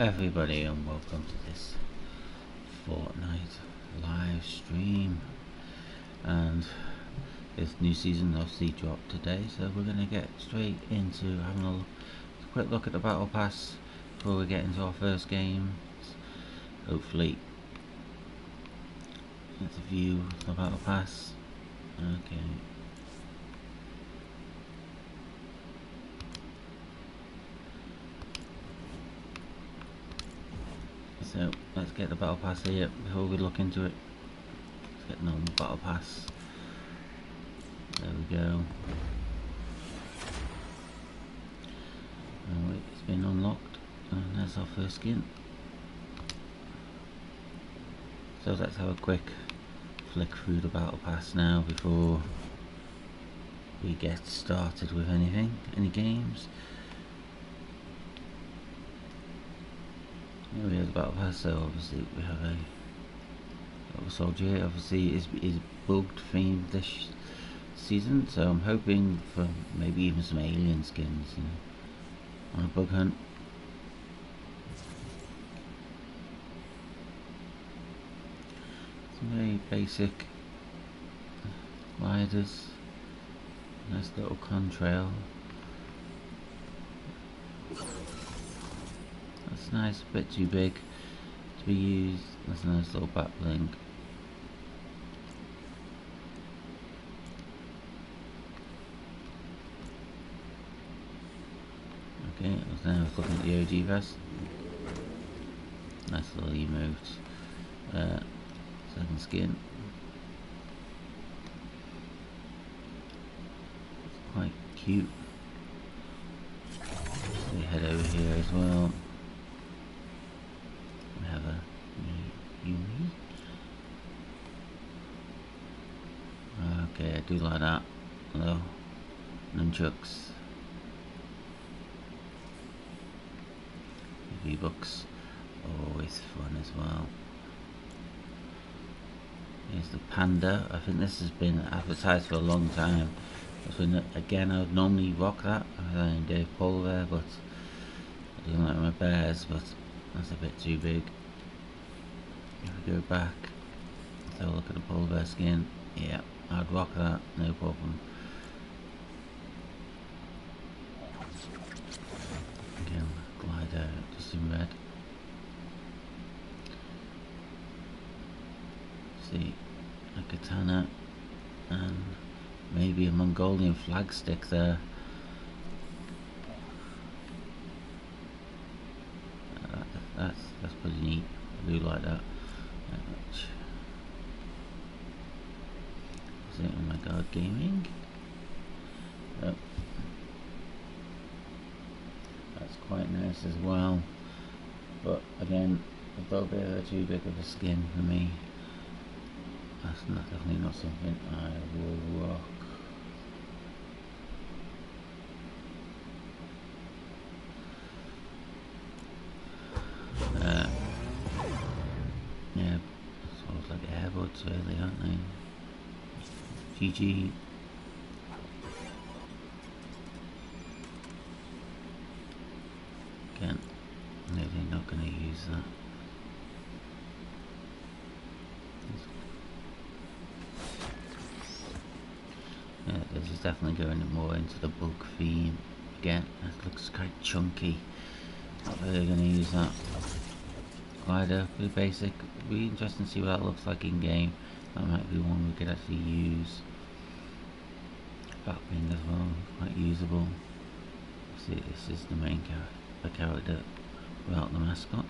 everybody, and welcome to this Fortnite live stream. And this new season obviously dropped today, so we're going to get straight into having a quick look at the battle pass before we get into our first game. Hopefully let's view the battle pass. Okay, so let's get the battle pass here before we look into it. Let's get normal battle pass. There we go. Oh, it's been unlocked, and there's our first skin. So let's have a quick flick through the battle pass now before we get started with any games. Here we have the battle pass. So obviously we have a soldier here. Obviously is bugged themed this season, so I'm hoping for maybe even some alien skins, you know, on a bug hunt. Some very basic gliders, nice little contrail. That's nice, a bit too big to be used. That's a nice little back blink. Okay, now I was looking at the OG vest. Nice little emote. Second skin. It's quite cute. We head over here as well. We have a Yumi. Okay, I do like that. Hello. Nunchucks. V-Bucks. Always fun as well. Here's the panda. I think this has been advertised for a long time. Again, I would normally rock that in Dave Polar there, but I don't like my bears, but that's a bit too big. If we go back, let's have a look at the polar bear skin. Yeah, I'd rock that, no problem. Again, glider just in red. See, a katana and maybe a Mongolian flag stick there. That's pretty neat. I do like that very much. Is it? Oh my god, gaming. Yep. That's quite nice as well. But again, a little bit too big of a skin for me. That's definitely not something I will rock. Yeah, sort of like airbuds really, aren't they? GG. Again, really not going to use that. Yeah, this is definitely going more into the bug theme. Again, it looks quite chunky. Not really going to use that. Glider, pretty basic. Be interesting to see what that looks like in game. That might be one we could actually use. Batwing as well, quite usable. See, this is the main character without the mascot.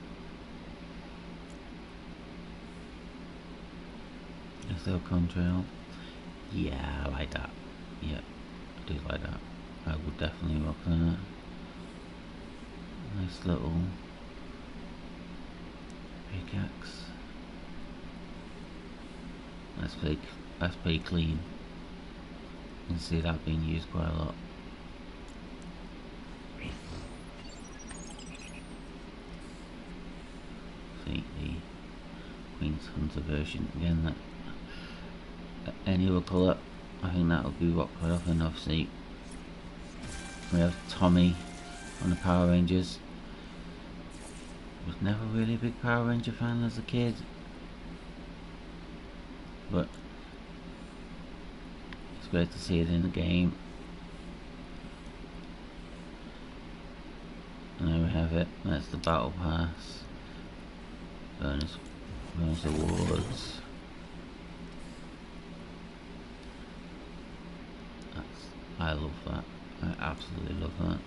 There's the contrail. Yeah, I like that. Yeah, I do like that. I would definitely rock that. Nice little pickaxe. That's pretty clean. You can see that being used quite a lot. See the Queen's Hunter version again. That any other colour, I think that would be rocked quite often. Obviously, we have Tommy on the Power Rangers. never really a big Power Ranger fan as a kid, but it's great to see it in the game. And there we have it. That's the battle pass. Bonus awards. I love that. I absolutely love that.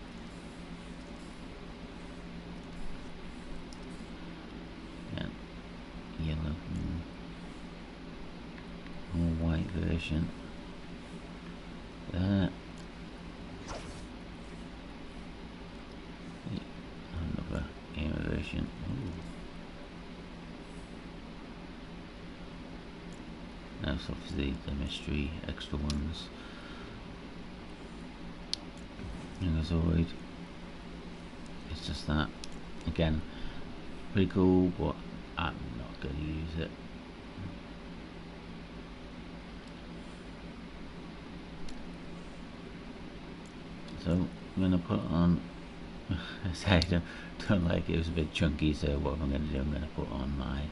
Yeah, yellow, more white version. There. Another gamer version. Ooh. That's obviously the mystery extra ones. And as always, it's just that. Again, pretty cool, but I'm not going to use it. So I'm going to put on. I don't like it. It was a bit chunky, so what I'm going to do, I'm going to put on my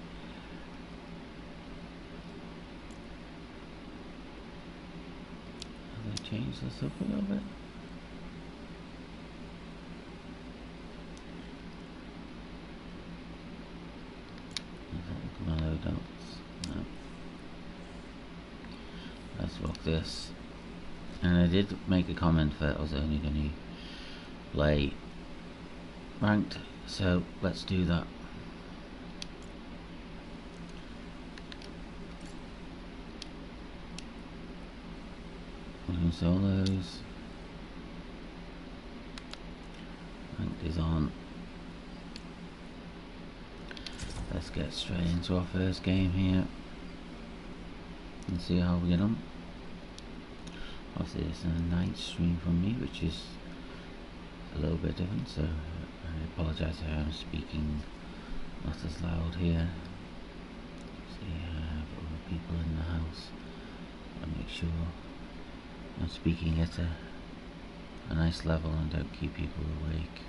change this up a little bit. My loadouts. No. Let's rock this. And I did make a comment that I was only going to play ranked, so let's do that. Solos. Ranked is on. Let's get straight into our first game here and see how we get on. Obviously it's a night stream from me, which is a little bit different, so I apologise if I'm speaking not as loud here. See, I have other people in the house. I'll make sure I'm speaking at a nice level and don't keep people awake.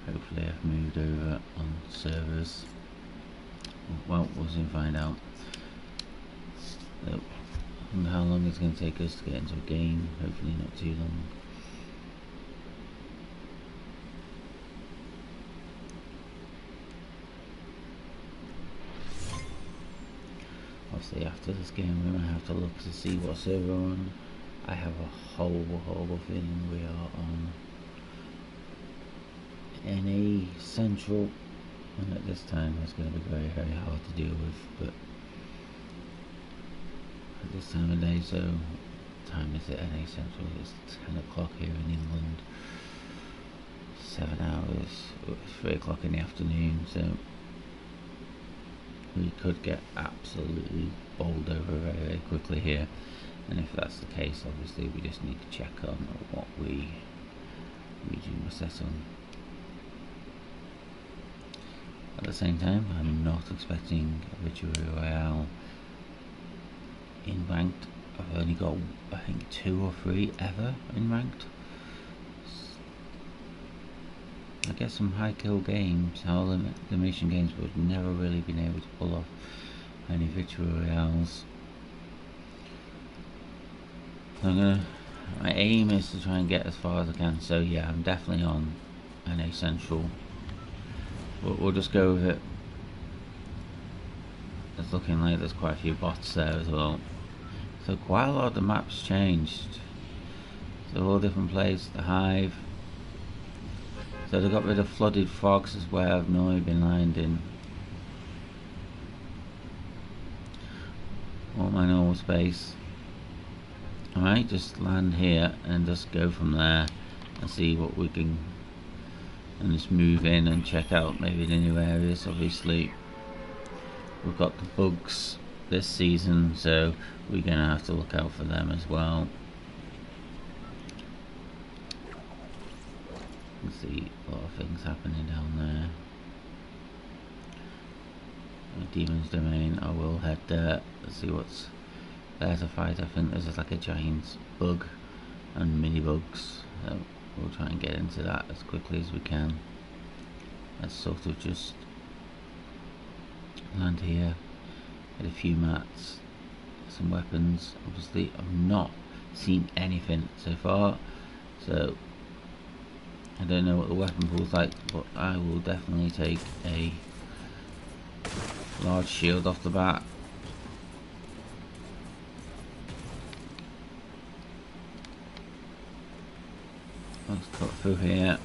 Hopefully I've moved over on servers. Well, we'll soon find out. So, I wonder how long it's going to take us to get into a game. Hopefully not too long. Obviously after this game we might have to look to see what server we're on. I have a horrible feeling we are on NA Central, and at this time it's going to be very hard to deal with, but at this time of day, so what time is it? NA Central, it's 10 o'clock here in England, 7 hours, it's 3 o'clock in the afternoon, so we could get absolutely bowled over very quickly here. And if that's the case, obviously we just need to check on what region we're set on. At the same time, I'm not expecting a Victory Royale in ranked. I've only got, I think, 2 or 3 ever in ranked. I guess some high kill games, all the mission games, but we've never really been able to pull off any Victory Royales. So my aim is to try and get as far as I can, so yeah, I'm definitely on NA Central. But we'll just go with it. It's looking like there's quite a few bots there as well. So quite a lot of the maps changed. So all different places, the Hive. So they got rid of flooded fogs as well. I've normally been landing. Want my normal space. I might just land here and just go from there and see what we can, and just move in and check out maybe the new areas. Obviously we've got the bugs this season, so we're gonna have to look out for them as well. You can see a lot of things happening down there. Demon's Domain, I will head there. Let's see what's there to fight. I think there's like a giant bug and mini bugs. So we'll try and get into that as quickly as we can. Let's sort of just land here, get a few mats, some weapons. Obviously I've not seen anything so far, so I don't know what the weapon pool's like, but I will definitely take a large shield off the bat. Let's cut through here.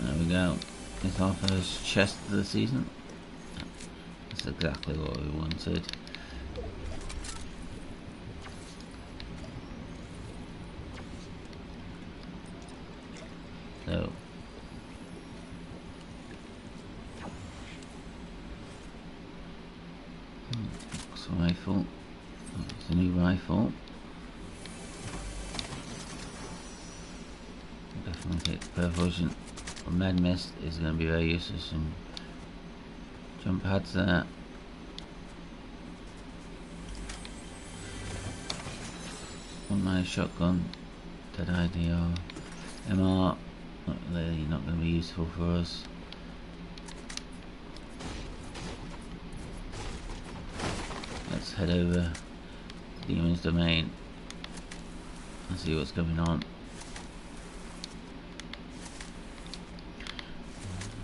There we go. It's our first chest of the season. That's exactly what we wanted. So box rifle. It's a new rifle. Definitely take the perforation. Med mist is going to be very useful. Some jump pads there. One man shotgun. Dead IDR. MR. Not really, not going to be useful for us. Let's head over to Demon's Domain and see what's going on.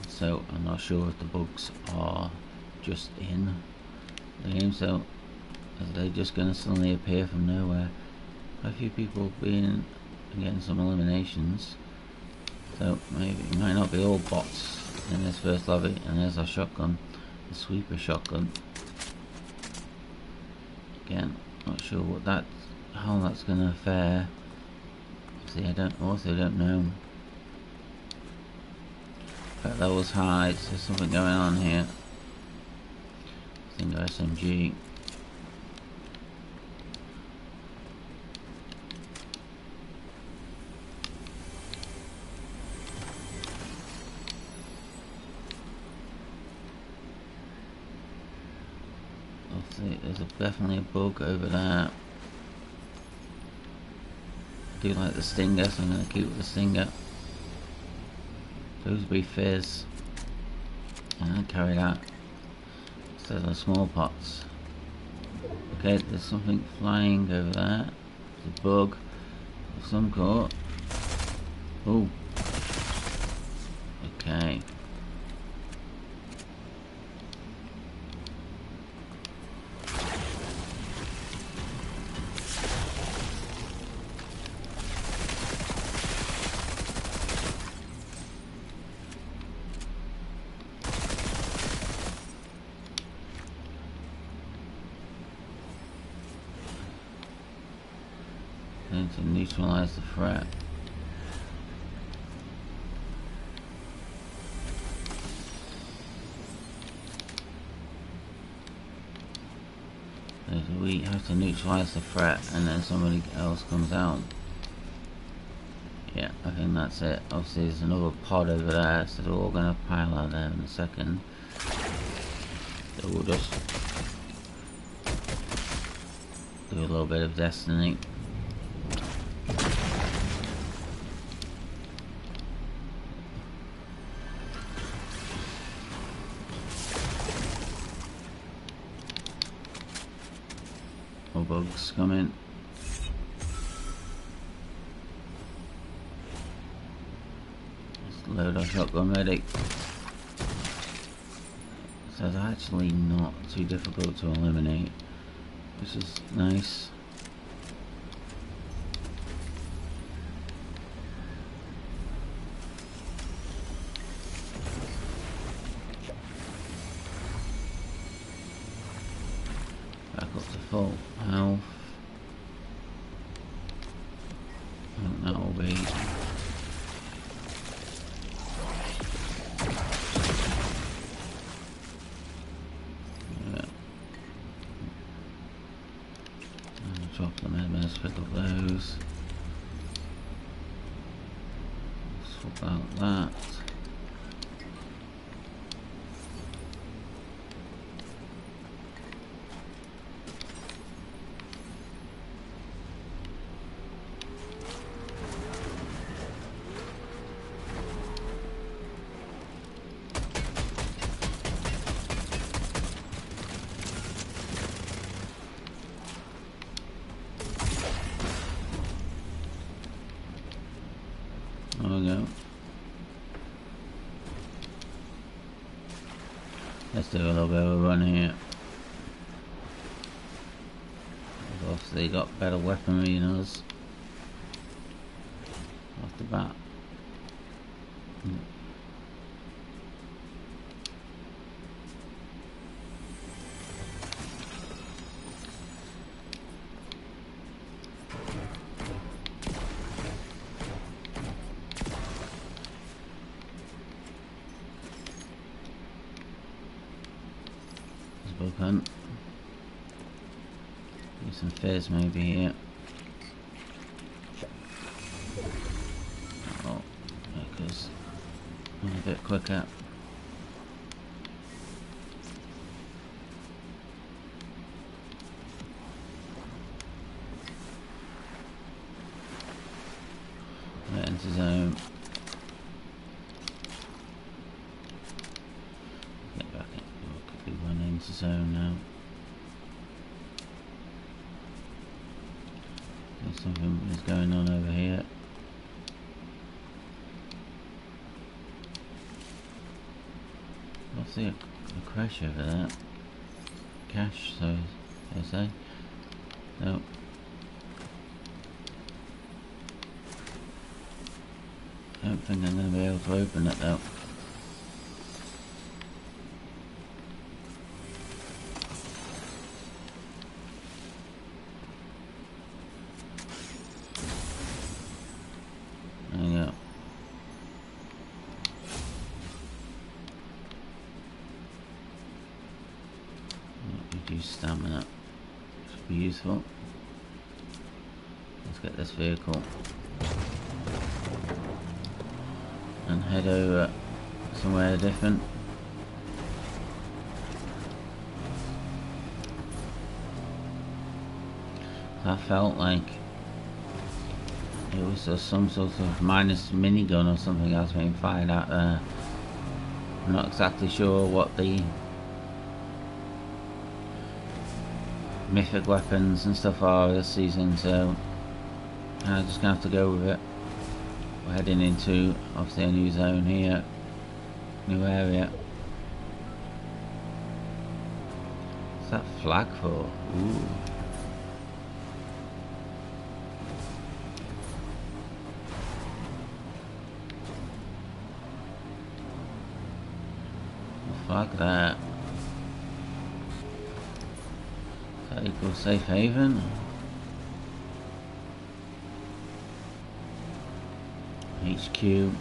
So I'm not sure if the bugs are just in the game, so are they just going to suddenly appear from nowhere? Quite a few people being getting some eliminations, so maybe it might not be all bots in this first lobby. And there's our shotgun, the sweeper shotgun. Again, not sure what how that's going to fare. See, I don't know. But that was high, so there's something going on here. Single SMG. There's definitely a bug over there. I do like the stinger, so I'm going to keep with the stinger. Dewsbury Fizz. And carry that instead of the small pots. Okay, there's something flying over there. There's a bug of some sort. Oh. Okay. To neutralize the threat. So we have to neutralize the threat and then somebody else comes out. Yeah, I think that's it. Obviously there's another pod over there, so they're all going to pile out there in a second. So we'll just do a little bit of destiny. More bugs coming. Just load our shotgun ready. So it's actually not too difficult to eliminate, which is nice. Back up to full health. I think that will be. Yeah. And drop the med pick up those. Swap out that. do a little bit of a run here. They've obviously got better weaponry than us off the bat. Hunt. Do some fizz maybe here. Oh, because I'm a bit quicker. Right into zone. Get back in. Quickly run into zone now. There's something is going on over here. I see a crash over there. Cash, so they say. No. I don't think I'm going to be able to open it though. There you go. Reduce stamina. Should be useful. Let's get this vehicle and head over somewhere different. I felt like it was just some sort of minus minigun or something else being fired out there. I'm not exactly sure what the mythic weapons and stuff are this season, so I'm just gonna have to go with it. We're heading into obviously a new zone here, new area. What's that flag for? Ooh. Flag that. Is that equals safe haven? HQ. Need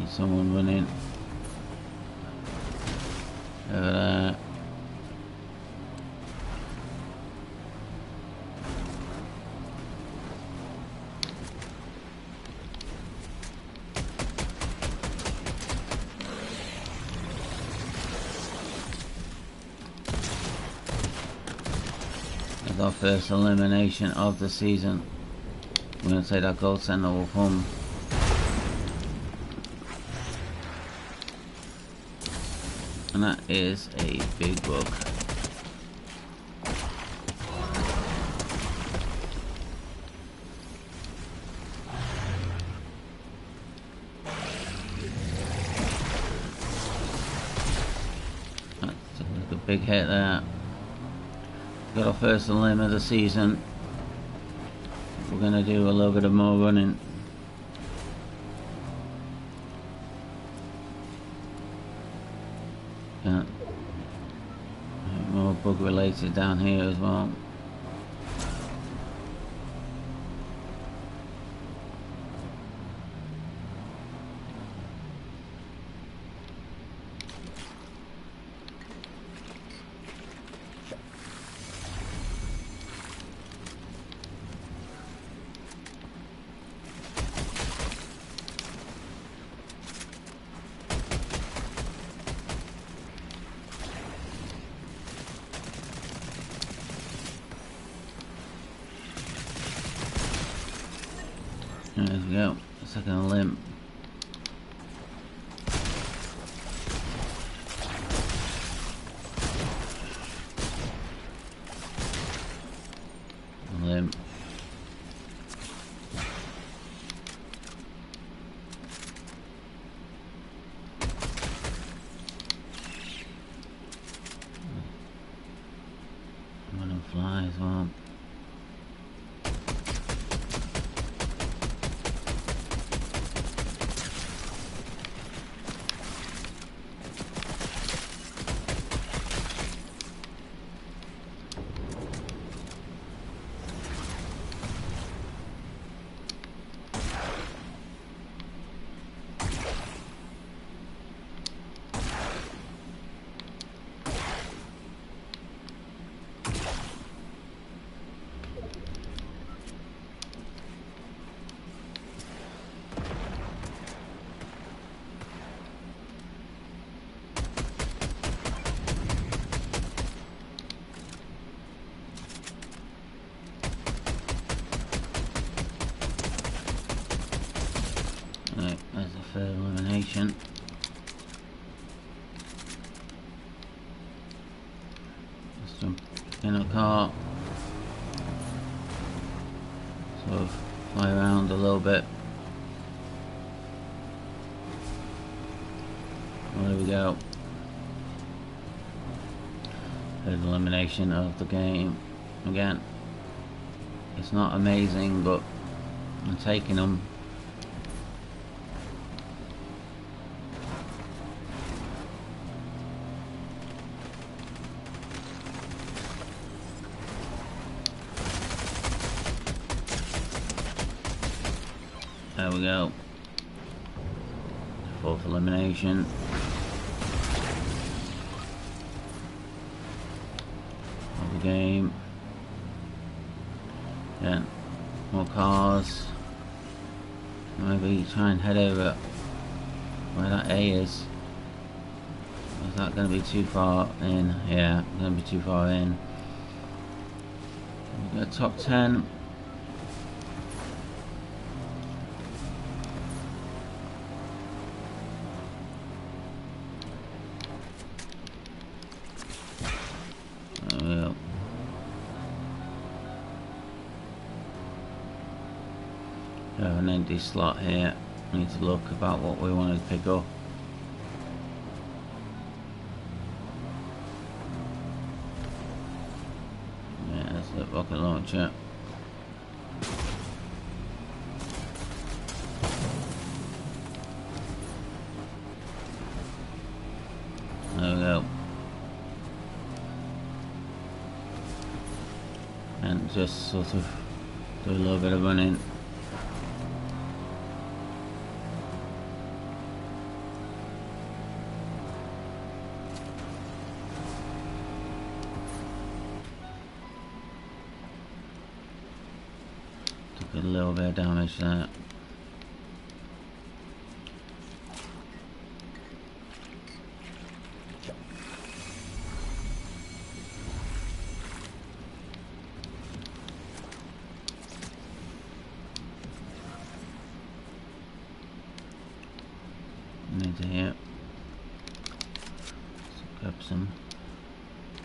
someone running over there. That's our first elimination of the season. We're going to say that gold center will come. And that is a big bug. That's a big hit there. Got our first elim of the season. We're going to do a little bit of more running. Yeah. More bug related down here as well. There we go, second limb. Limb. as well. Right, there's the third elimination. Let's jump in a car. Sort of fly around a little bit. There we go. Third elimination of the game. Again, it's not amazing, but I'm taking them. There we go. Fourth elimination. Of the game. Yeah. More cars. Maybe try and head over where that A is. Is that going to be too far in? Yeah, going to be too far in. We got top 10. An empty slot here. We need to look about what we want to pick up. Yeah, that's the rocket launcher. There we go. And just sort of do a little bit of running. A little bit of damage there. Into here. Let's grab some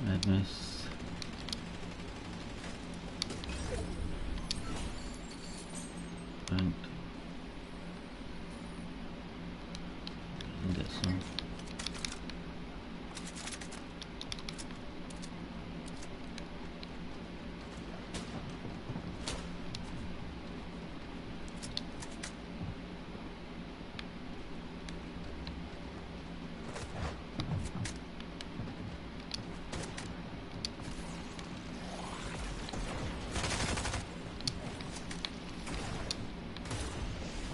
red mist. And get some.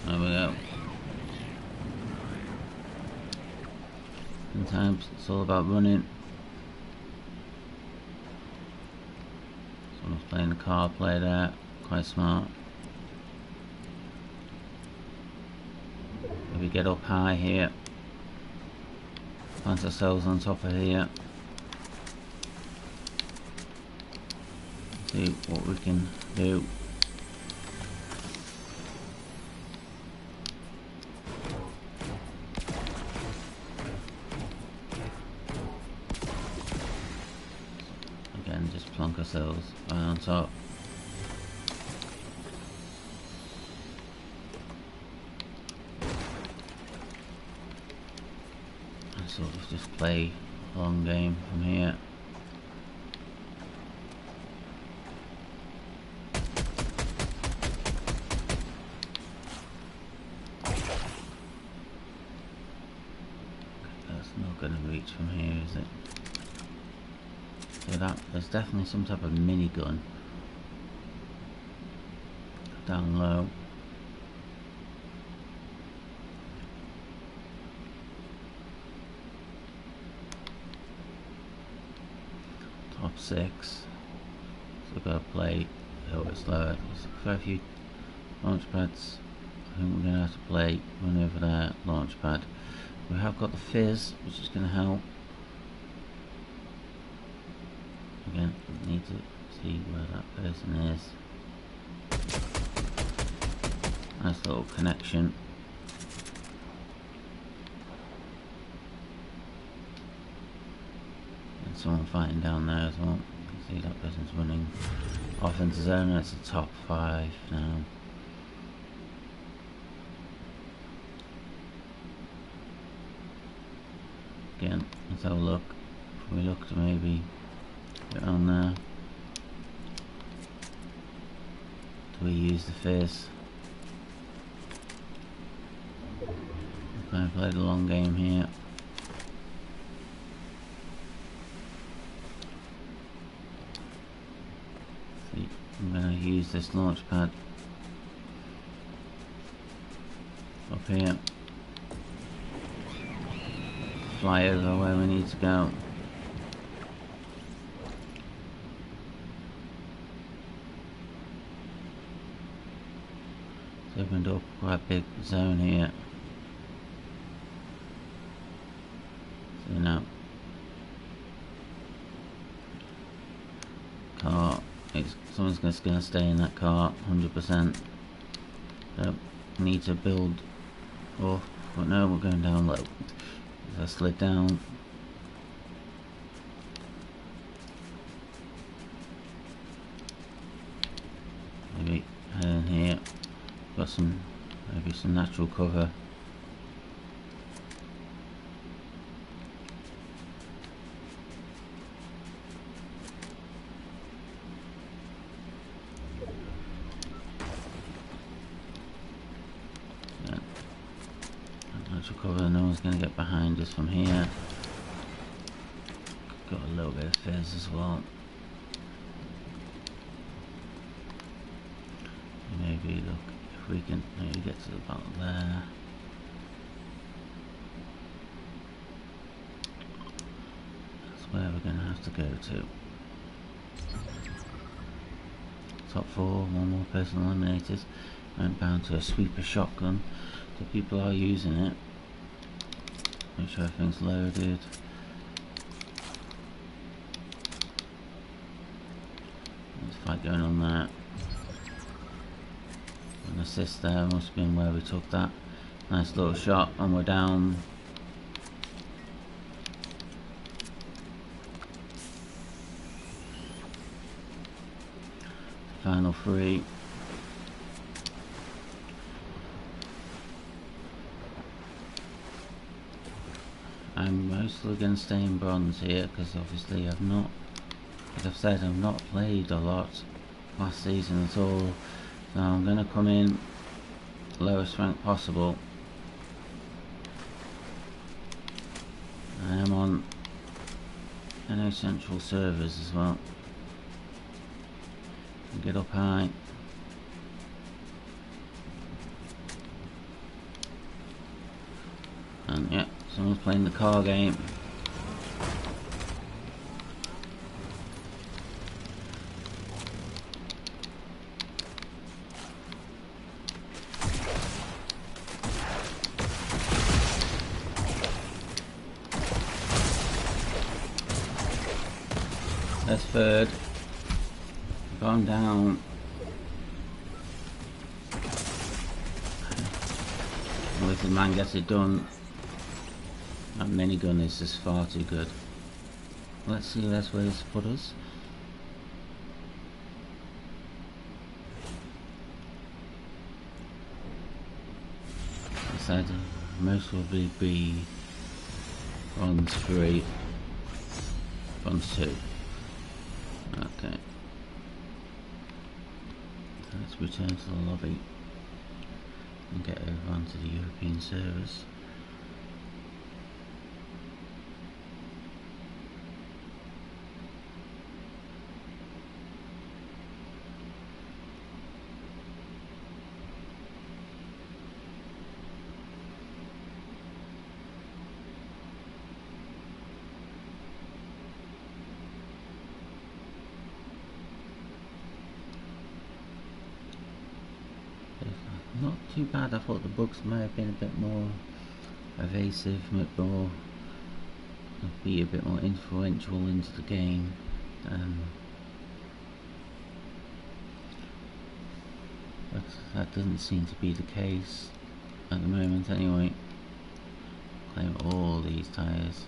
There we go. Sometimes it's all about running. Someone's playing the card play there, quite smart. If we get up high here, plant ourselves on top of here. See what we can do. Again, just plonk ourselves right on top. And sort of just play a long game from here. So that there's definitely some type of minigun down low. Top 6. So we've got to play a little bit slower. There's quite a few launch pads. I think we're going to have to play one over there, launch pad. We have got the fizz, which is going to help. Again, we need to see where that person is. Nice little connection. And someone fighting down there as well. You can see that person's running off into zone. It's a top 5 now. Again, let's have a look. If we look to maybe get on there. Do we use the fizz? We're going to play the long game here. See, I'm going to use this launch pad up here. Fly over where we need to go. It's opened up quite a big zone here. So now, car. Someone's just going to stay in that car, 100%. So need to build. Oh, but no, we're going down low. I slid down. Maybe head in here. Got some, maybe some natural cover. Yeah. Natural cover. No one's going to get behind us from here. Got a little bit of fizz as well. Maybe look if we can maybe get to about there. That's where we're going to have to go to. Top 4, one more person eliminated. Went down to a sweeper shotgun. So people are using it. Make sure everything's loaded. There's a fight going on there. An assist there, must have been where we took that. Nice little shot, and we're down. Final 3. I'm mostly going to stay in bronze here because obviously I've not, as I've said, I've not played a lot last season at all. So I'm going to come in lowest rank possible. I am on NH Central servers as well. Get up high. And yeah, someone's playing the car game. That's third. Gone down. Well, if the man gets it done, that minigun is just far too good. Let's see where this put us. I said most will be bronze 3, bronze 2. Okay. So let's return to the lobby and get over onto the European servers. too bad. I thought the bugs might have been a bit more evasive, be a bit more influential into the game. But that doesn't seem to be the case at the moment anyway. Claim all these tyres.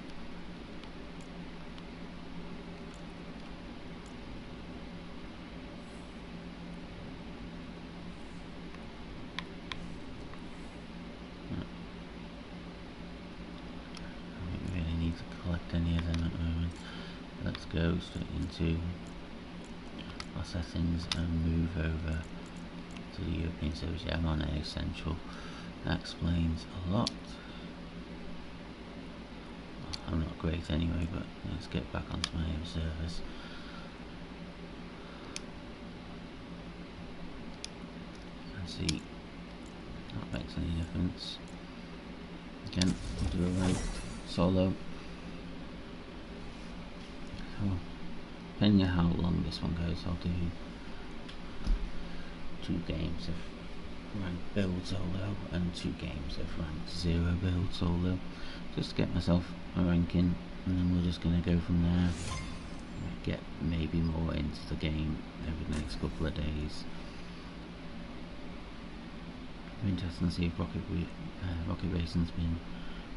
Any of them at the moment. Let's go straight into our settings and move over to the European service. Yeah, I'm on A Essential. That explains a lot. I'm not great anyway, but let's get back onto my home servers. And see if that makes any difference. Again, we'll do a raid solo. Depending on how long this one goes, I'll do 2 games of ranked build solo and 2 games of ranked 0 build solo, just to get myself a ranking, and then we're just going to go from there. Get maybe more into the game over the next couple of days. It'll be interesting to see if Rocket Racing's been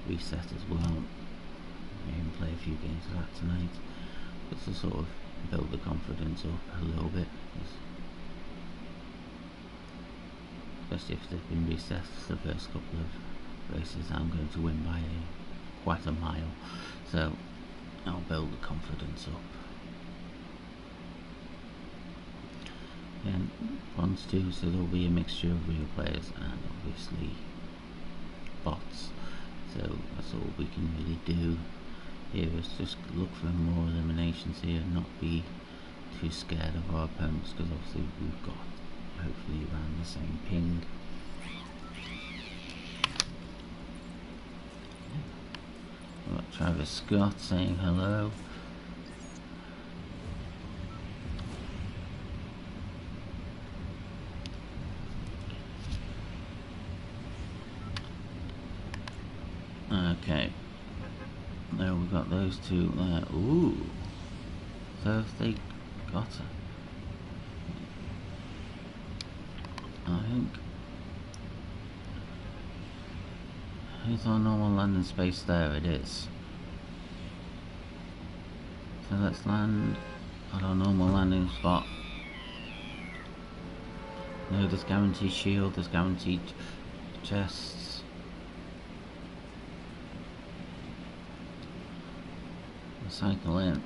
reset as well. Maybe play a few games of that tonight, just to sort of build the confidence up a little bit, especially if they've been reset the first couple of races. I'm going to win by quite a mile, so I'll build the confidence up. Then Bronze 2, so there'll be a mixture of real players and obviously bots, so that's all we can really do here, is just look for more eliminations here, not be too scared of our opponents, because obviously we've got hopefully around the same ping. We've got Travis Scott saying hello. Okay. There we got those 2 there. Ooh. So if they got it, I think here's our normal landing space. There it is. So let's land at our normal landing spot. No, there's guaranteed shield, there's guaranteed chests. Cycle in.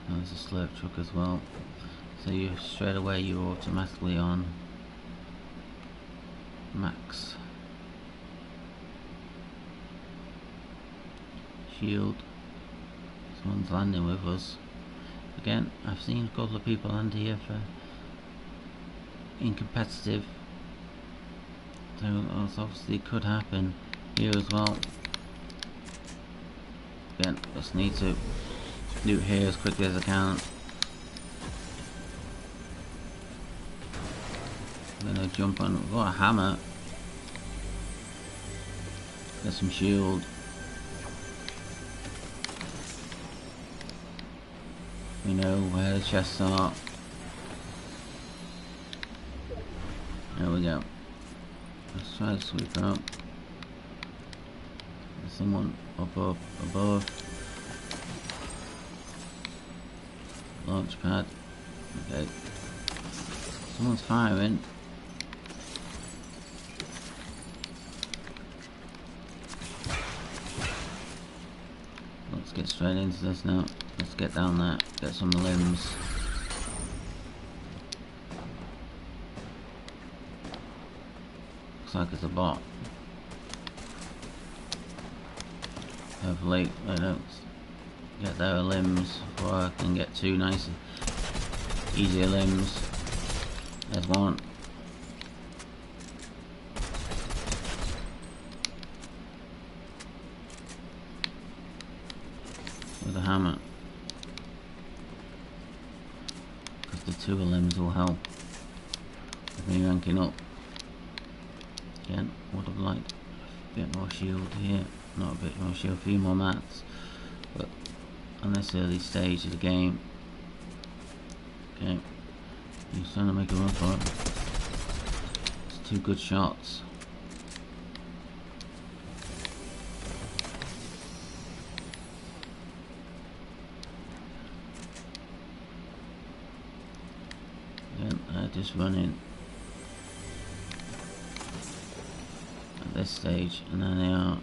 And there's a slurp truck as well, so you straight away you're automatically on max shield. Someone's landing with us again. I've seen a couple of people land here in competitive, so that obviously could happen here as well. Again, just need to loot here as quickly as I can. I'm gonna jump on. We've got a hammer. Get some shield. We know where the chests are. There we go. Let's try to sweep up. There's someone above. Launch pad. Okay. Someone's firing. Let's get straight into this now. Let's get down there. Get some limbs. Looks like it's a bot. Hopefully they don't get their limbs before I can get 2 nice easier limbs. There's one. With a hammer. Because the 2 limbs will help. me ranking up. Again, would have liked a bit more shield here. Not a bit more shield, a few more mats. But on this early stage of the game, okay, he's trying to make a run for it. It's 2 good shots. Again, just running at this stage, and then they are.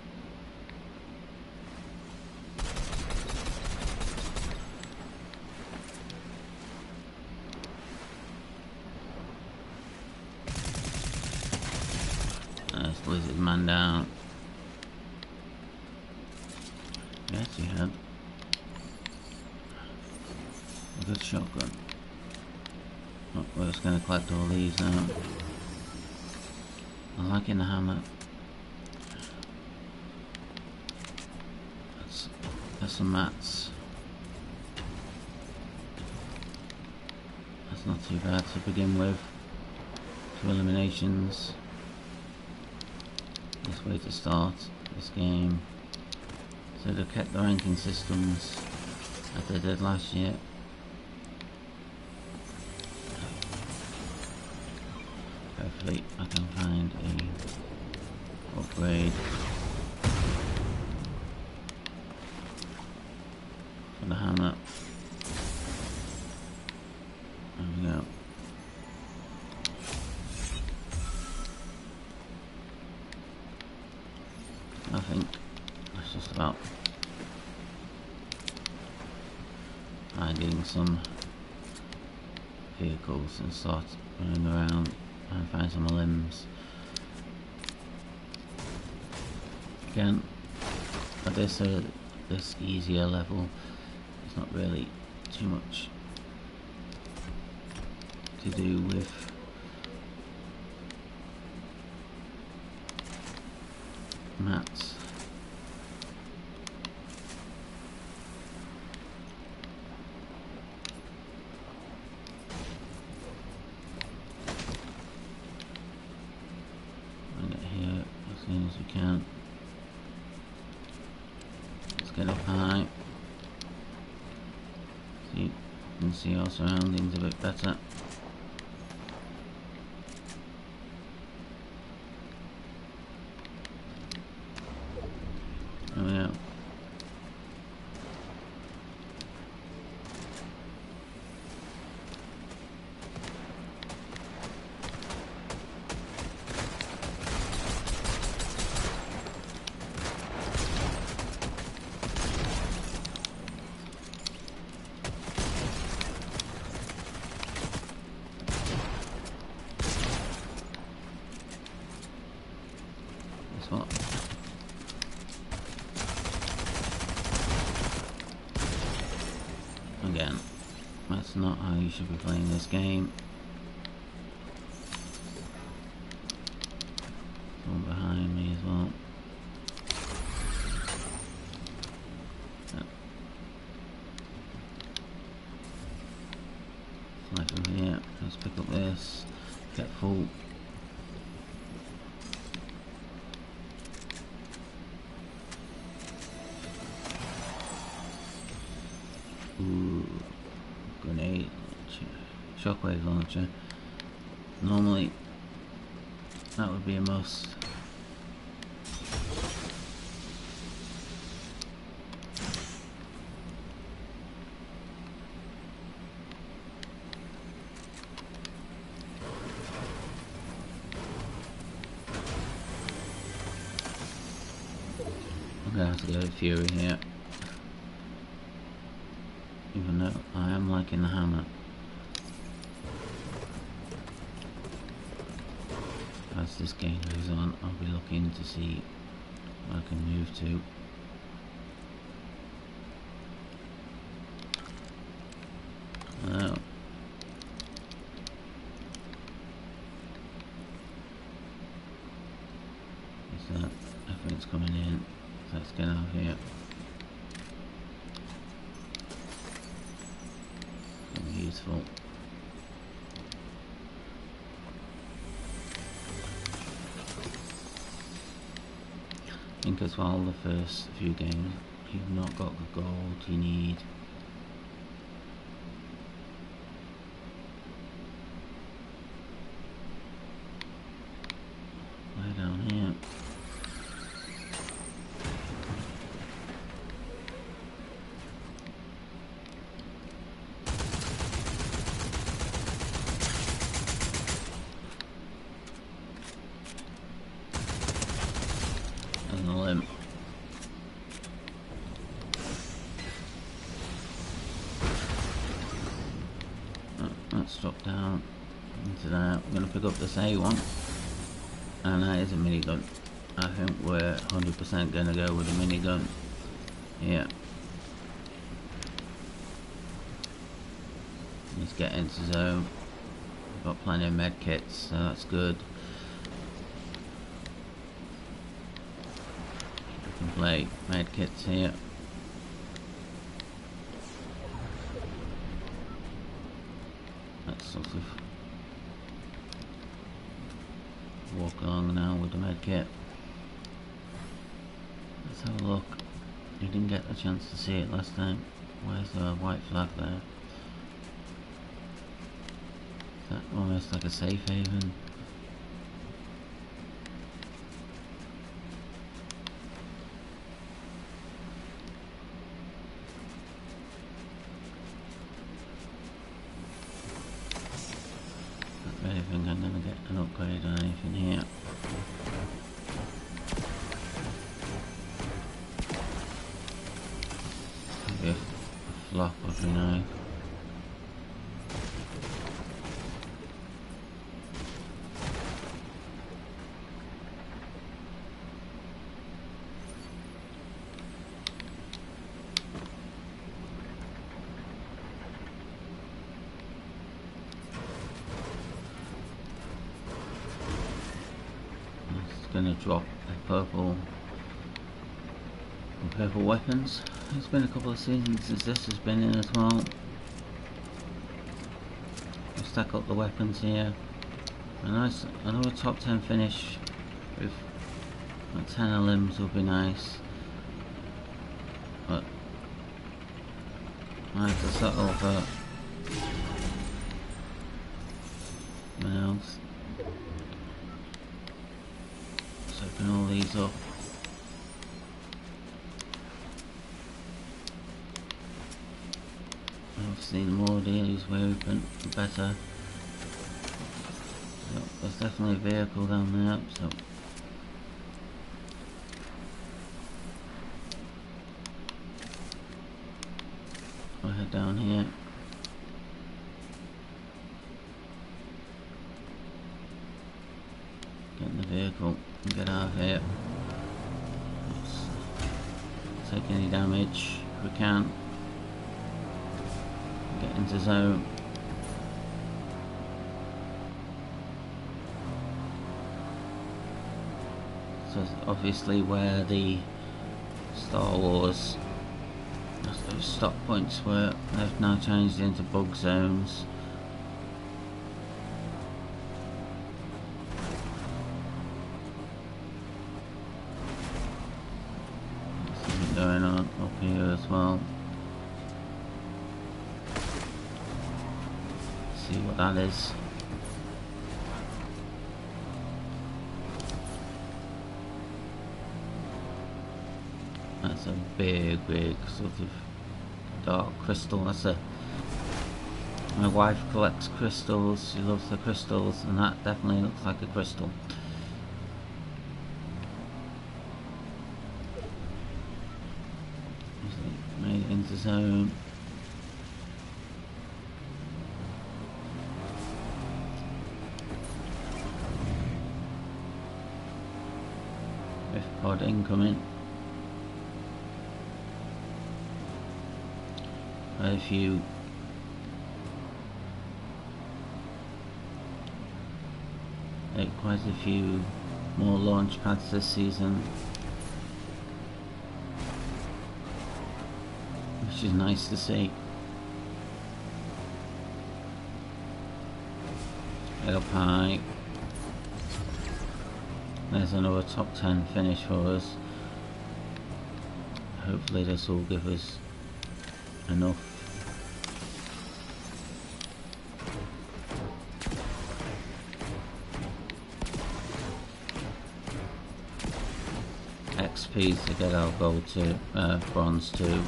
Blizzard man down. Yes, he had a good shotgun. Oh, we're just going to collect all these now. I'm liking the hammer. That's some mats. That's not too bad to begin with. 2 eliminations. This way to start this game. So they've kept the ranking systems as they did last year. Hopefully I can find a upgrade for the hammer. There we go. I think that's just about finding some vehicles and start running around and find some limbs. Again, at this easier level, it's not really too much to do with mats. I'll get here as soon as we can. Let's get up high. See, you can see our surroundings a bit better. Oh yeah. Guess what? Again, that's not how you should be playing this game. Someone behind me as well. Slide from here. Let's pick up this. Get full. Ooh, grenade launcher, shockwave launcher. Normally, that would be a must. I'm gonna have to go with Fury here. Even though I am liking the hammer. As this game goes on, I'll be looking to see what I can move to. Oh. Is that? Everything's coming in. So let's get out of here. Useful. think as well the first few games you've not got the gold you need. Way down here. And the limp. Let's drop down into that. I'm going to pick up this A1, and that is a minigun. I think we're 100% going to go with a minigun. Yeah. Let's get into zone. We've got plenty of med kits, so that's good. We can play med kits here. Let's sort of walk along now with the med kit. Let's have a look. You didn't get a chance to see it last time. Where's the white flag there? Is that almost like a safe haven? I don't really think I'm going to get an upgrade or anything here. Maybe a flop would be nice. Going to drop a purple weapons. It's been a couple of seasons since this has been in as well. We'll stack up the weapons here. A nice, another top 10 finish with 10 of limbs would be nice. But I have to settle for something else. Open all these up. Obviously the more dealers we open, the better. So there's definitely a vehicle down there, so I'll head down here. Get in the vehicle and get out of here. Let's take any damage if we can. Get into zone. So it's obviously where the Star Wars those stop points were. They've now changed into bug zones. Going on up here as well. See what that is. That's a big sort of dark crystal. That's a. My wife collects crystals. She loves the crystals, and that definitely looks like a crystal. Made it into zone. Rift pod incoming. A few quite a few more launch pads this season, which is nice to see. Head up high. There's another top 10 finish for us. hopefully this will give us enough. XP to get our gold to bronze 2.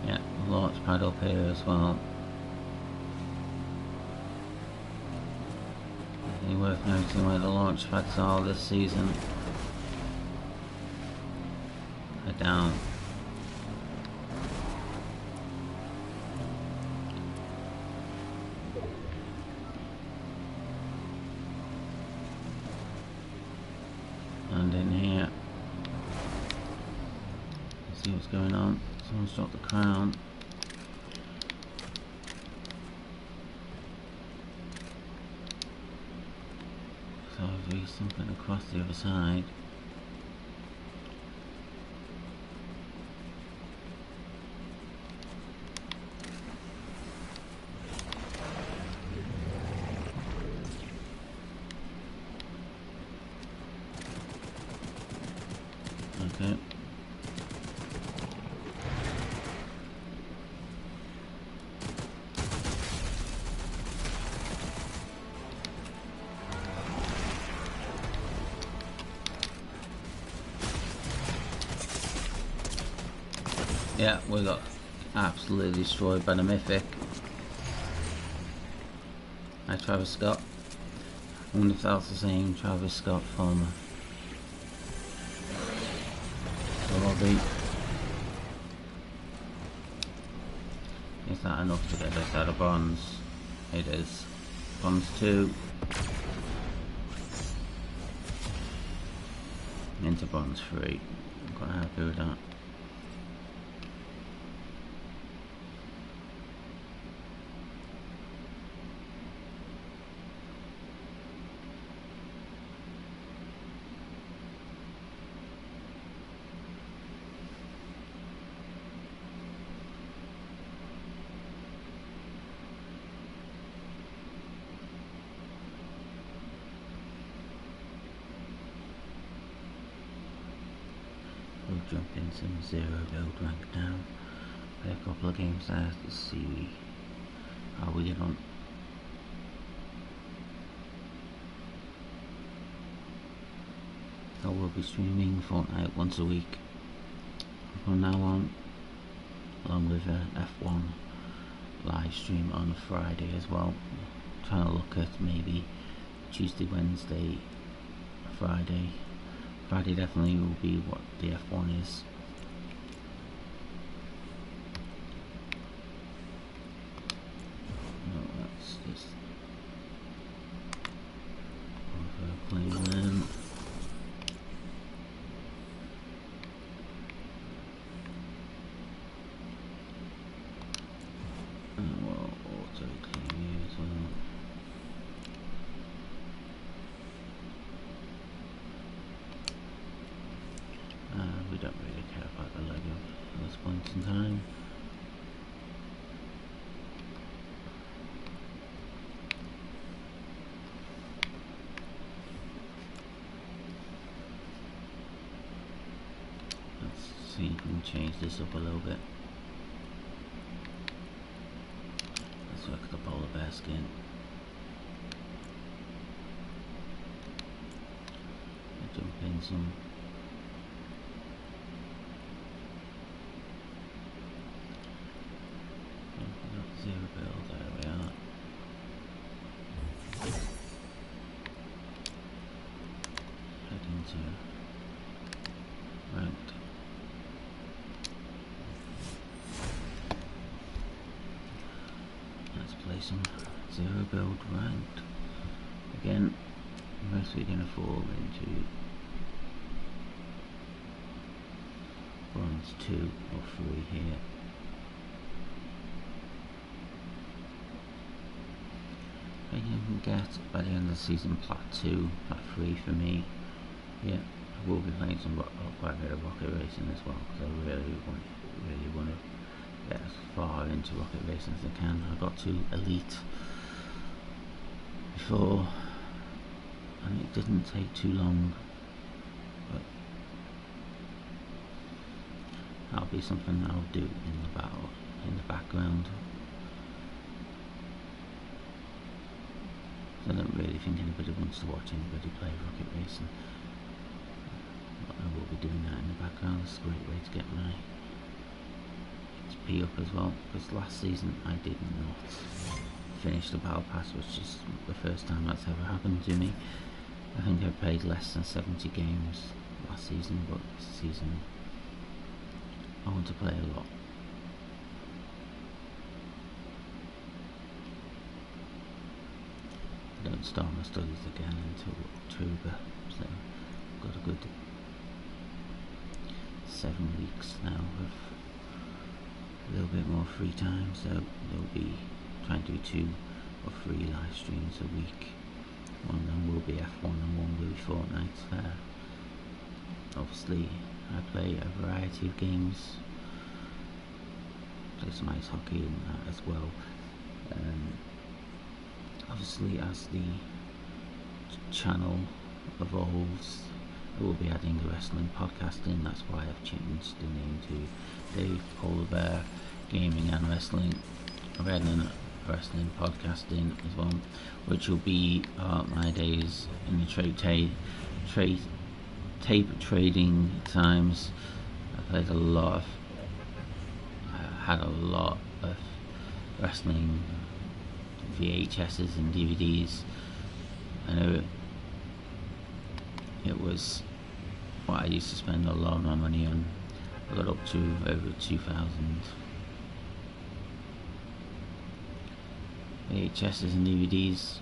Yeah, launch pad up here as well. Anything worth noting where the launch pads are this season? They're down. And in here, let's see what's going on. Someone's dropped the crown. So I've reached something across the other side. Okay. Yeah, we got absolutely destroyed by the mythic. Hi Travis Scott. I wonder if that's the same Travis Scott from the lobby. Is that enough to get us out of bronze? It is. Bronze 2. Into bronze 3. I'm quite happy with that. We'll jump in some 0 build rank now. Play a couple of games there to see how we get on. So we'll be streaming Fortnite once a week from now on, along with F1 live stream on a Friday as well. Trying to look at maybe Tuesday, Wednesday, Friday. Friday definitely will be what the F1 is. No, that's just playing them. Well, auto clean here as well. We don't really care about the Lego at this point in time. Let's see if we can change this up a little bit. Let's work the polar bear skin. Jump in some. Zero build, there we are. Head into ranked. Let's play some 0 build ranked. Again, mostly going to fall into bronze 2 or 3 here. I can get by the end of the season plat 2, plat 3 for me. Yeah, I will be playing some quite a bit of rocket racing as well, because I really want to get as far into rocket racing as I can. I got to elite before, and it didn't take too long, but that'll be something I'll do in the background. I don't really think anybody wants to watch anybody play Rocket Racing, but I will be doing that in the background. It's a great way to get my XP up as well, because last season I did not finish the Battle Pass, which is the first time that's ever happened to me. I think I played less than 70 games last season, but this season I want to play a lot. I don't start my studies again until October, so I've got a good 7 weeks now of a little bit more free time, so there'll be trying to do 2 or 3 live streams a week. One of them will be F1 and one will be Fortnite. Obviously I play a variety of games, play some ice hockey and that as well. Obviously as the channel evolves, I will be adding a wrestling podcast in. That's why I've changed the name to Dave Polar Bear Gaming and Wrestling. I've added a wrestling podcast in as well, which will be my days in the tape trading times. I had a lot of wrestling VHSs and DVDs. I know it was what I used to spend a lot of my money on. I got up to over 2,000 VHSs and DVDs,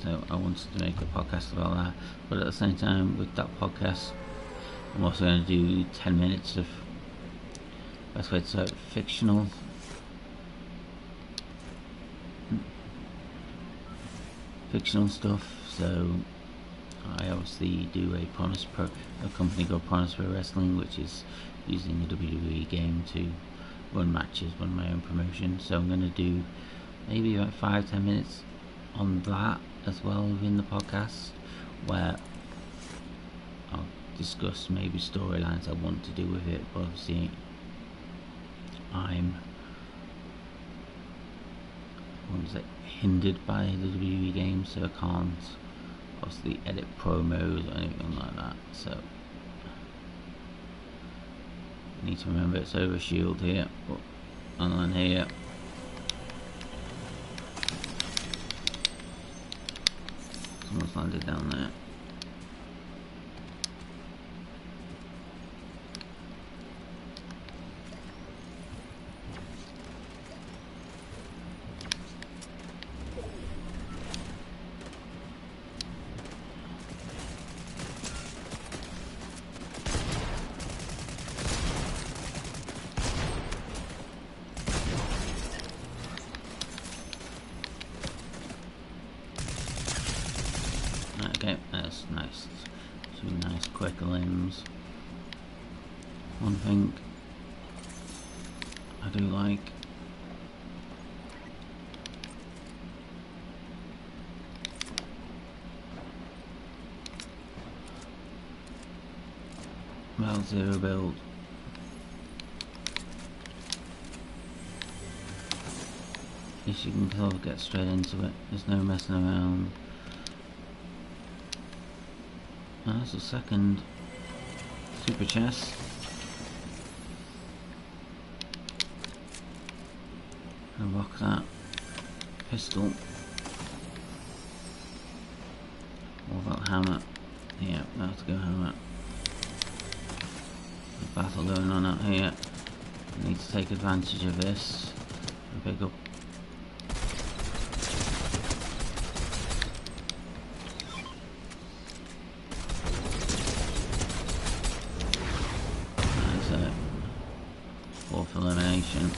so I wanted to make a podcast about that. But at the same time, with that podcast, I'm also going to do 10 minutes of, best way to say it, fictional stuff. So I obviously do a company called Promise Pro Wrestling, which is using the WWE game to run matches, run my own promotion. So I'm going to do maybe about 5-10 minutes on that as well within the podcast, where I'll discuss maybe storylines I want to do with it. But obviously I'm hindered by the WWE game, so I can't obviously edit promos or anything like that. So I need to remember it's over shield here, and on here. Someone's landed down there. Okay, that's nice. 2 nice quick limbs. One thing I do like, well, 0 build. If you can kind of get straight into it, there's no messing around. That's a second super chest. I'll rock that pistol. What about hammer? Yeah, that's to go hammer. There's a battle going on out here. I need to take advantage of this and pick up. Fourth elimination.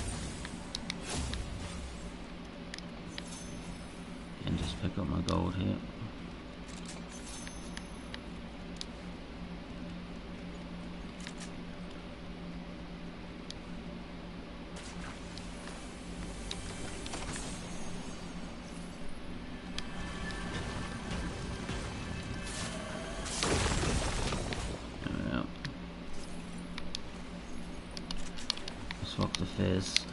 And just pick up my gold here. fizz.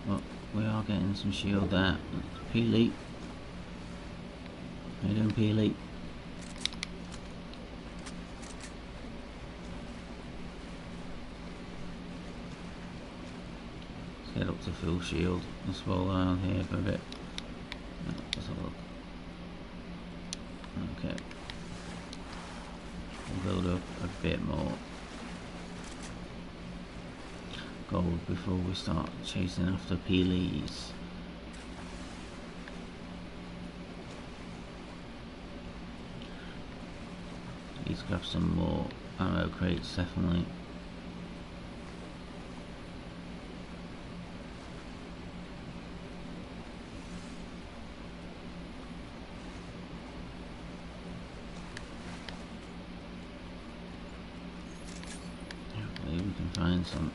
But we are getting some shield there. Peely. How you doing, Peely? Let's get up to full shield. Let's roll around here for a bit. Let's have a look. Okay. We'll build up a bit more gold before we start chasing after Peelies. Let's grab some more ammo crates, definitely. Hopefully we can find some.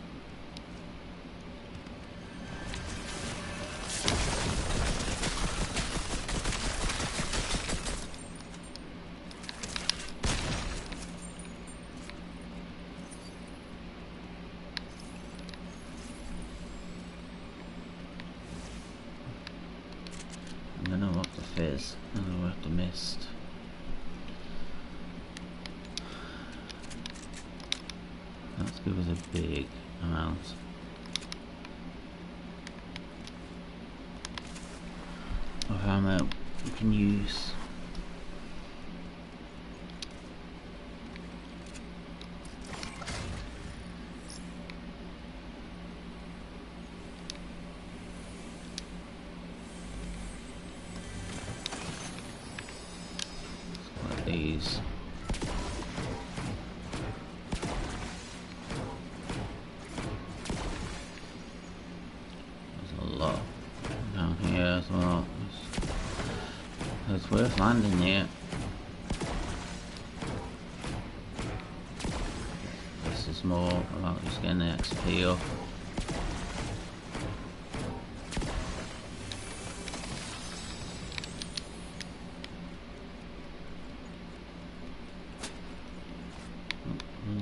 I'm gonna rock the fizz and I'll rock the mist. Let's give us a big amount. Of ammo we can use. These. There's a lot down here as well. It's worth landing here. This is more about just getting the XP up.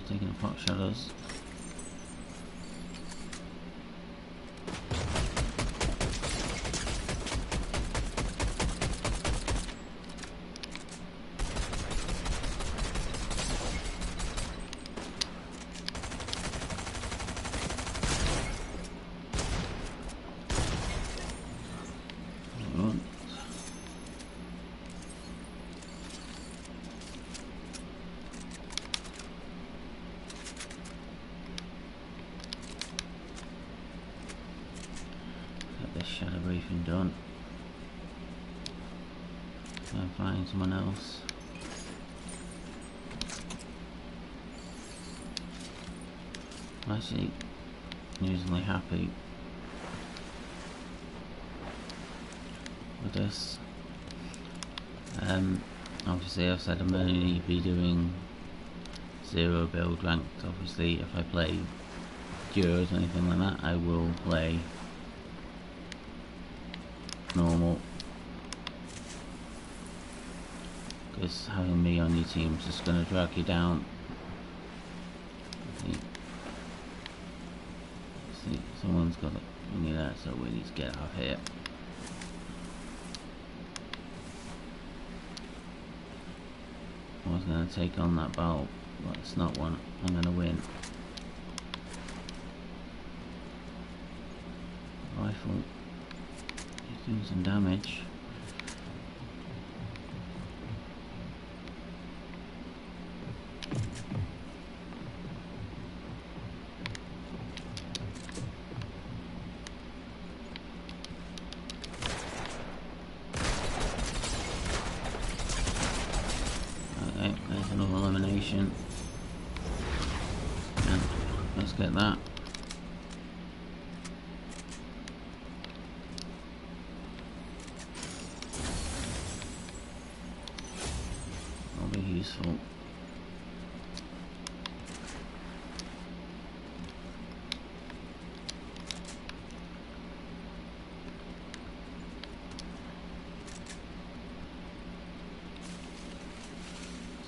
Taking a pot shadows. This shadow briefing done. Try and find someone else. I'm actually reasonably happy with this. Obviously I've said I'm only be doing 0 build ranked. Obviously if I play duos or anything like that I will play normal, because having me on your team is just going to drag you down. See, someone's got it. We need that, so we need to get out of here. I was going to take on that bulb, but it's not one I'm going to win. Rifle. Doing some damage. Okay, there's another elimination. And let's get that. Useful.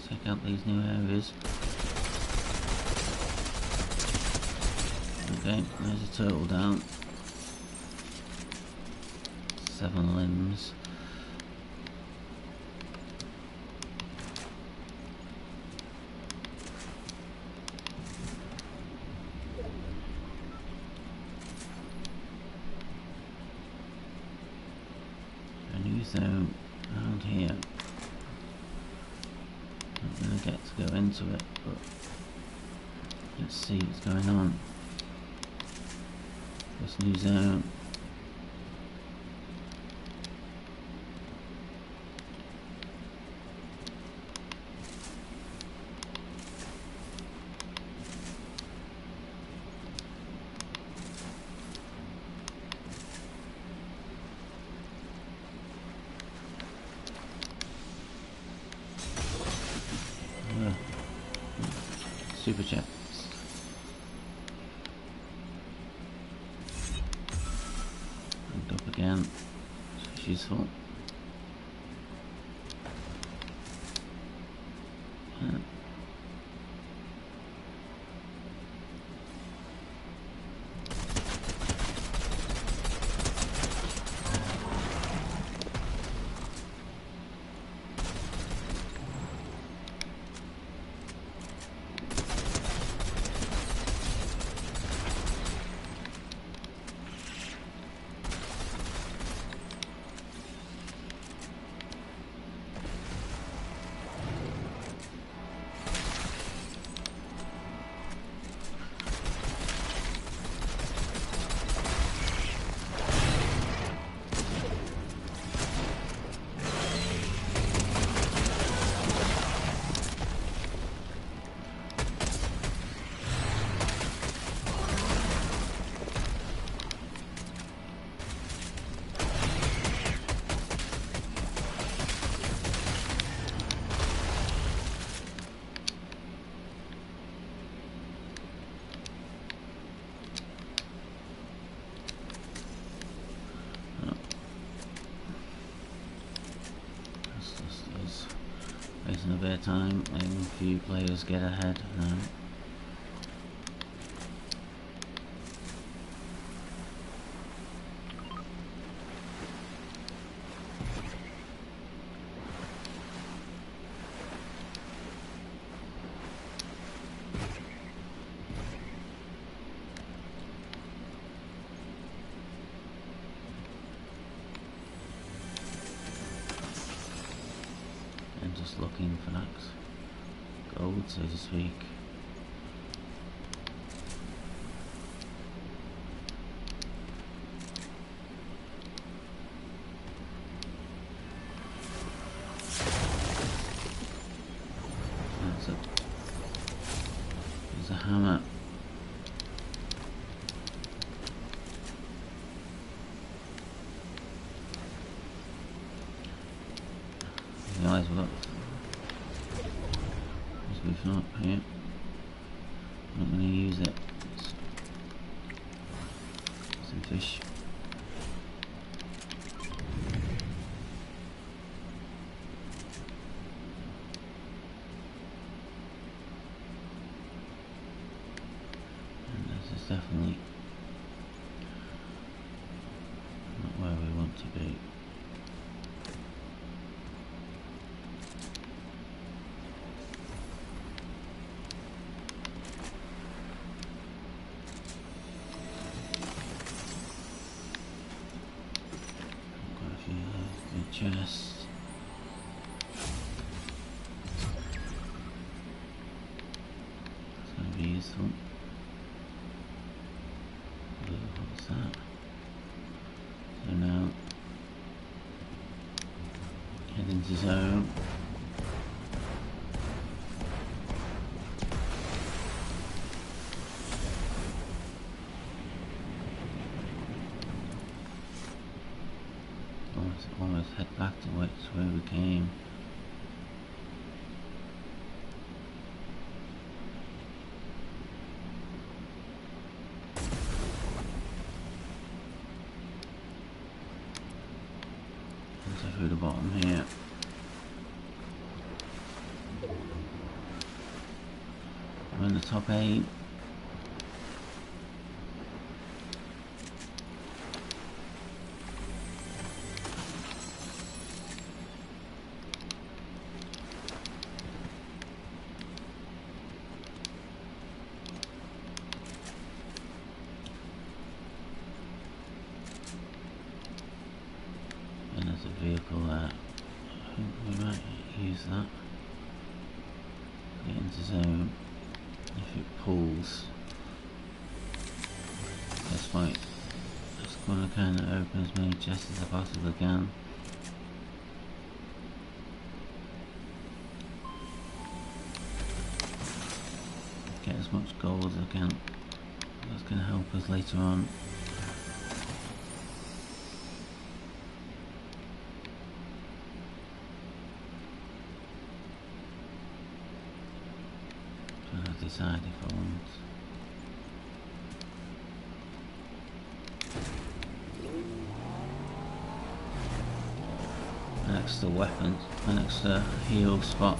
Check out these new areas. Okay, there's a turtle down. 7 limbs. A new zone around here. Not gonna get to go into it, but let's see what's going on. This new zone. Super chats. Looked up again. It's useful. Yeah. Wasting a bit of time, letting a few players get ahead now. Just looking for that gold, so to speak. That's it. There's a hammer. Guys, we've got we've not here. I'm not going to use it. Some fish. And this is definitely not where we want to be. Chest. It's going to be useful. What's that? So now, head into zone. Almost head back to where we came. So through the bottom here. We're in the top 8. use that. Get into zone. If it pulls, this point, just gonna kind of open as many chests as I possibly can. Get as much gold as I can. That's gonna help us later on. Trying to decide if I want. An extra weapon, an extra heal spot.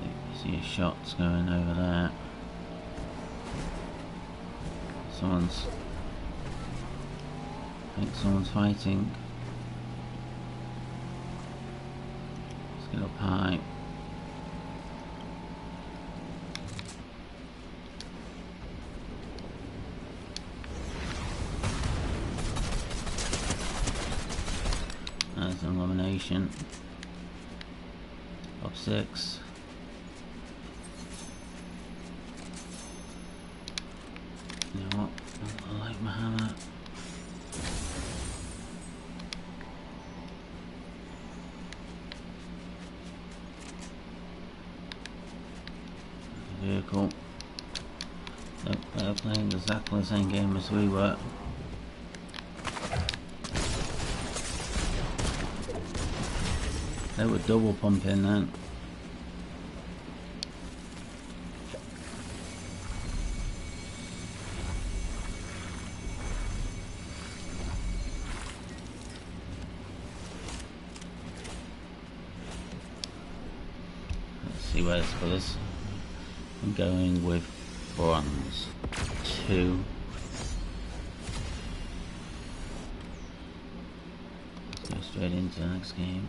You see shots going over there. I think someone's fighting. Let's get up high. There's an elimination. Up 6. You know what? I like my hammer. Vehicle. Nope, they're playing exactly the same game as we were. They were double pumping then. Let's see where this goes. I'm going with bronze 2. Let's go straight into the next game.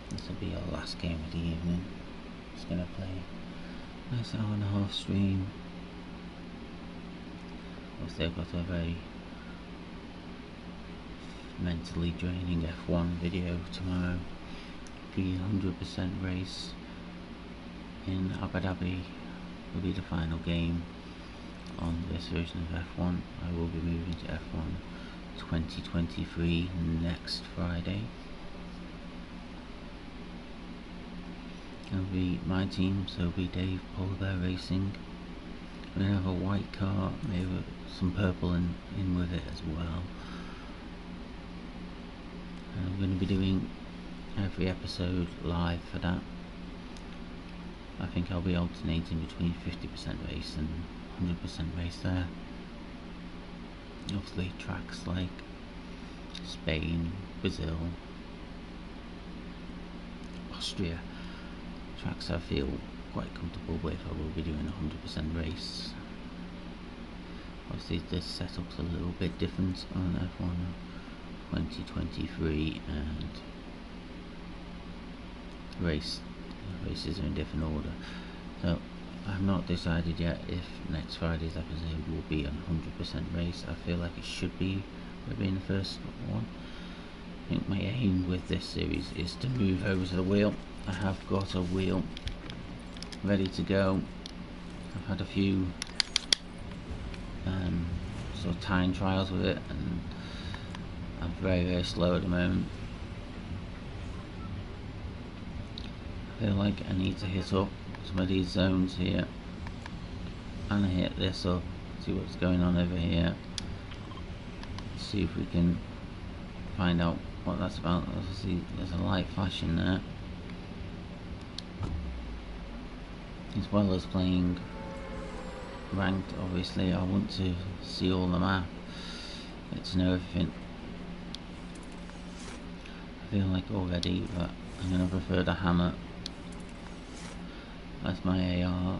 This will be our last game of the evening. Just gonna play a nice hour-and-a-half stream. Obviously I've got a very mentally draining F1 video tomorrow. The 100% race in Abu Dhabi will be the final game on this version of F1. I will be moving to F1 2023 next Friday. It'll be my team, so it'll be Dave Polar Bear Racing. We're going to have a white car, maybe some purple in with it as well. And I'm going to be doing every episode live for that. I think I'll be alternating between 50% race and 100% race there. Obviously tracks like Spain, Brazil, Austria, tracks I feel quite comfortable with. I will be doing 100% race. Obviously the setup's a little bit different on F1 2023 and races are in different order. So I've not decided yet if next Friday's episode will be a 100% race. I feel like it should be being the first one. I think my aim with this series is to move over to the wheel. I have got a wheel ready to go. I've had a few sort of time trials with it and I'm very slow at the moment. I feel like I need to hit up some of these zones here and I hit this up, see what's going on over here, see if we can find out what that's about. Obviously there's a light flashing there, as well as playing ranked. Obviously I want to see all the map, get to know everything. I feel like already that I'm going to prefer the hammer. That's my AR.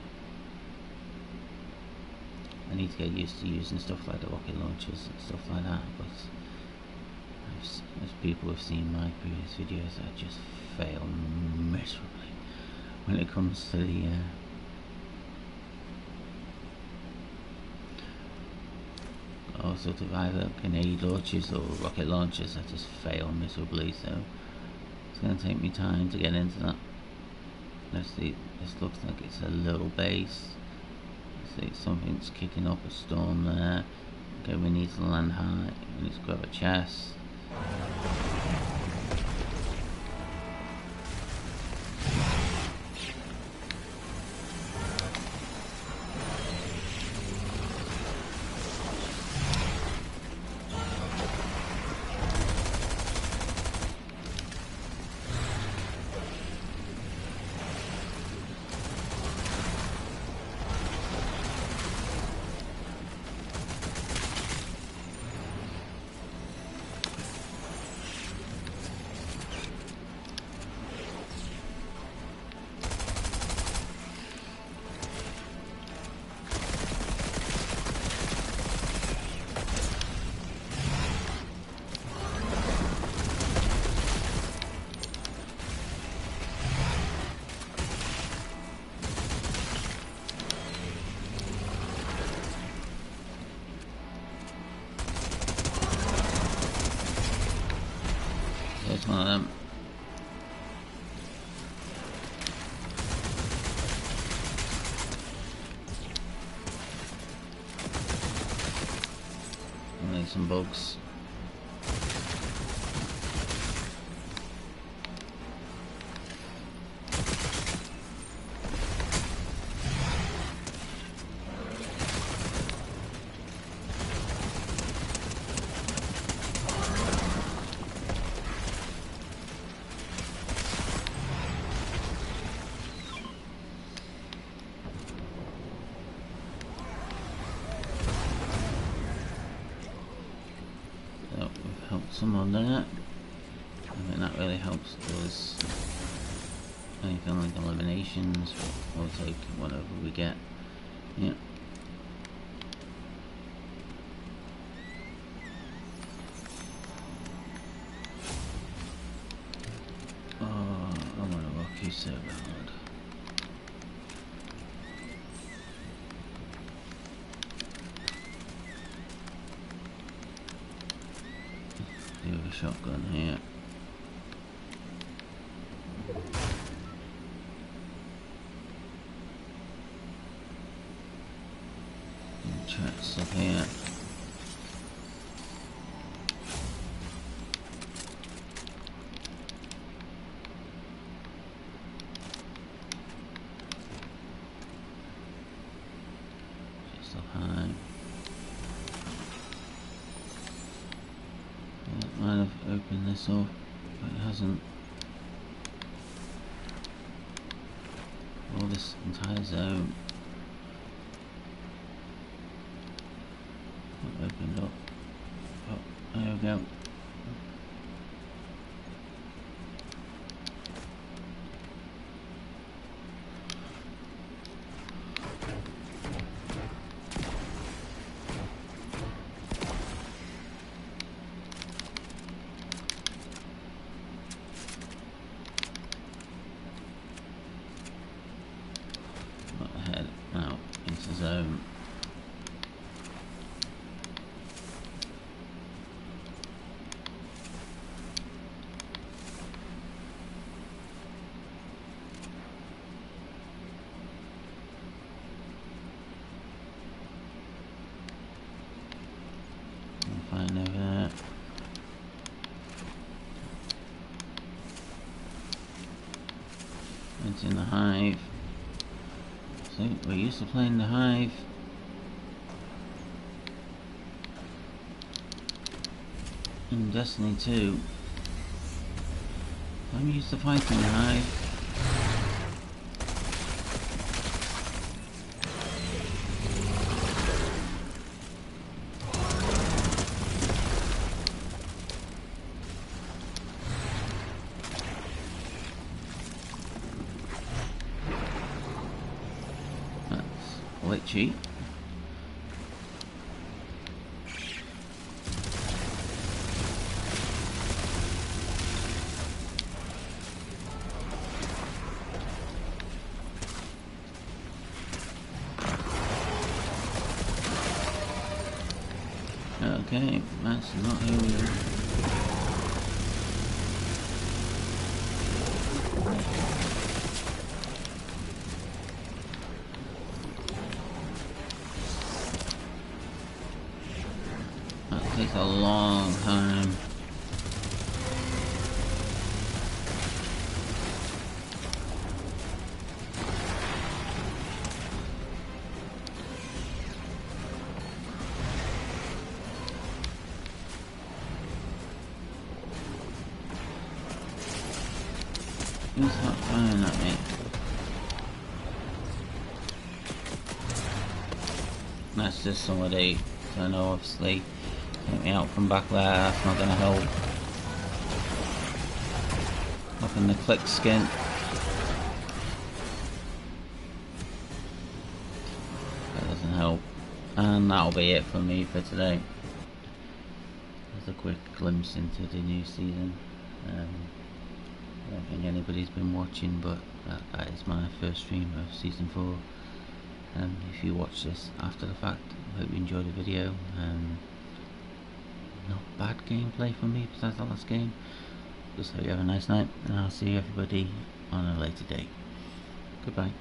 I need to get used to using stuff like the rocket launchers and stuff like that, but as people have seen my previous videos, I just fail miserably. when it comes to the all sorts of either grenade launchers or rocket launchers that just fail miserably, so it's going to take me time to get into that. Let's see, this looks like it's a little base. Let's see, something's kicking up a storm there. Okay, we need to land high. We need to grab a chest. There's one of them. I need some bugs. Someone there. I think that really helps us. Anything like eliminations, we'll take whatever we get. Yeah. Oh, I want to rock you so hard. Do a shotgun here. Chests up here. Just up high. Might have opened this up, but it hasn't. All this entire zone not opened up. Oh, there we go. Head out into zone. Find over there. It's in the hive. So we're used to playing the hive. In Destiny 2. I'm used to fighting the hive. Glitchy. Okay, that's not who we are. That takes a long time. Who's not firing at me? That's just somebody, I know obviously, take me out from back there, that's not going to help. Up in the click skin. That doesn't help. And that'll be it for me for today. There's a quick glimpse into the new season. I don't think anybody's been watching, but that is my first stream of season 4. If you watch this after the fact, I hope you enjoyed the video. Not bad gameplay for me besides the last game. Just hope you have a nice night, and I'll see everybody on a later date. Goodbye.